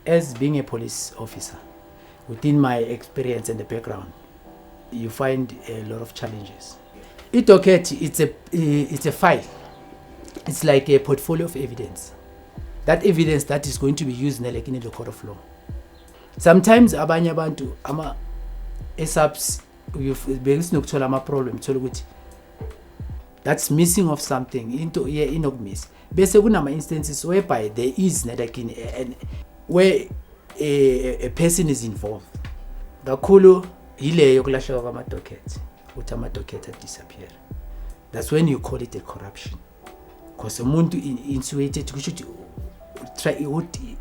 as being a police officer, within my experience and the background, you find a lot of challenges. Docket, it's a file. It's like a portfolio of evidence. That evidence that is going to be used like in the court of law. Sometimes abanye abantu ama SAPs beyisinokuthola ama problem thola ukuthi that's missing of something into inokumiss. Bese kunama instances whereby there is like where a person is involved. Kakhulu ile yokulahleka kwama docket, ukuthi ama docket disappear. That's when you call it a corruption. Because umuntu insinuated ukuthi try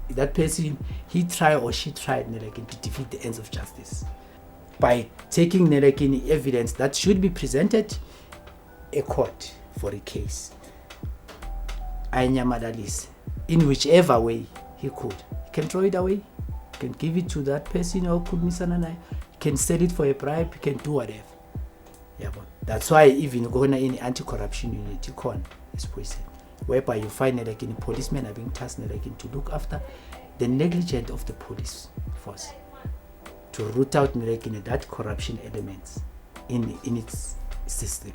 that person, he tried or she tried to defeat the ends of justice by taking evidence that should be presented a court for a case. Ainyamadalise in whichever way he could. He can throw it away, he can give it to that person or could misana, he can sell it for a bribe, he can do whatever. Yeah, but that's why even going in anti-corruption unit, is poison. Whereby you find policemen are being tasked to look after the negligence of the police force, to root out that corruption elements in its system.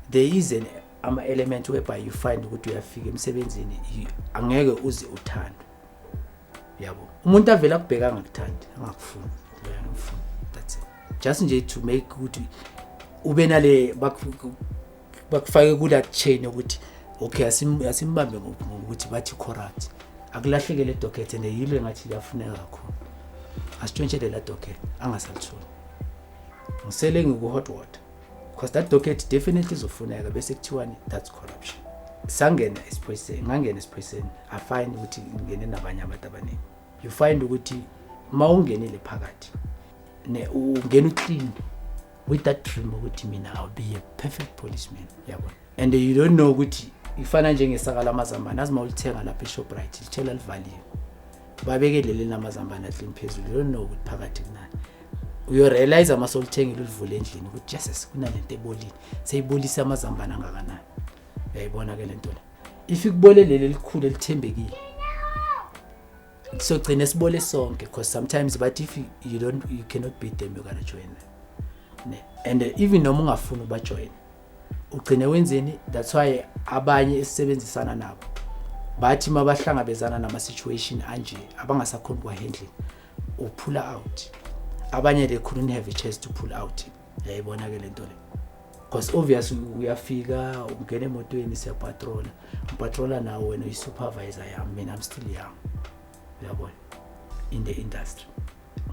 There is an element whereby you find ukuthi uyafika emsebenzini angeke uze uthande. Yabo. Umuntu avela kubheka ngakuthandi, angakufuni, uyangifuna. That's it. Just nje to make ukuthi ube nale bakufake kula chain ukuthi okay asimbambe ngokuthi bathi corrupt. Akulahleke le docket and yilo ngathi yafuneka kakhulu. Asitshentshele la docket angasalitholi. Ngisele ngiku hot water. Because that docket definitely izofuneka bese kuthiwani that's corruption. Sangena ngangena espoiseni I find ukuthi ngene nabanye abantu abaningi. You find ukuthi mawungenile phakathi ungena uclean with that dream ukuthi mina I'll be a perfect policeman, yabo. And you don't know ukuthi ifana njengesaka lamazambane azimawulithenga lapha eShoprite litshela livaliwe. Babekelele namazambane athi phezulu, you don't know ukuthi phakathi kunani. You realize amasolithengile ulivule endlini ukuthi Jesus kunalento ebolile. Seyibolisa amazambane angakanani. Uyayibona ke lento la. If ikubolele lelikhulu elithembekile. So gcina sibole sonke because sometimes but if you cannot beat them, you gotta join them. And even noma ungafuna uba join ugcine wenzeni. That's why abanye esebenzisana nabo bathi mabahlangabezana nama situation anje abangasakhona ukuhandle upull out. Abanye they couldn't have a chance to pull out. Yayibona ke lento le because obviously uyafika ungena emotweni siyapatrola upatrola nawe wena usupervisor yami, mina I'm still young, uyabona, in the industry.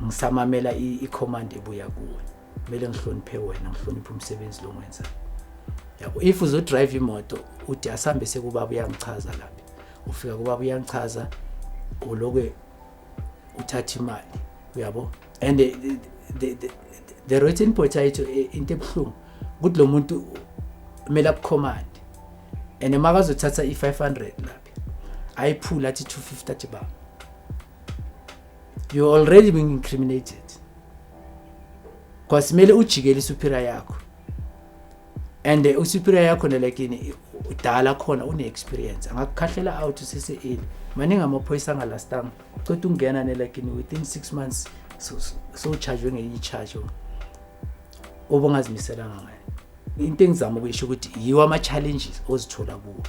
Ngisamamela i-command ebuya kuwe, kumele ngihloniphe wena, ngihloniphe umsebenzi lo wenza. Yabo, if uzo drive imoto uthi asambe sekubaba uyangichaza lapha, ufika kubaba uyangichaza uloke uthatha imali, uyabo. And the written potato into ebuhlungu ukuthi lo muntu kumele akucommand and makazothatha i500 lapha ayiphula athi 250 athi ba, you already being incriminated because kumele ujikele superior yakho and usuperior yakho nelekini udala khona une experience angakukhahlela out usese maningi amaphoyisa angalastanga uqeda ungena nelekini within 6 months so charge ngenye charge obongazimisela ngayo. Into engizama ukuyisho ukuthi yiwa ama challenges ozithola kuwo.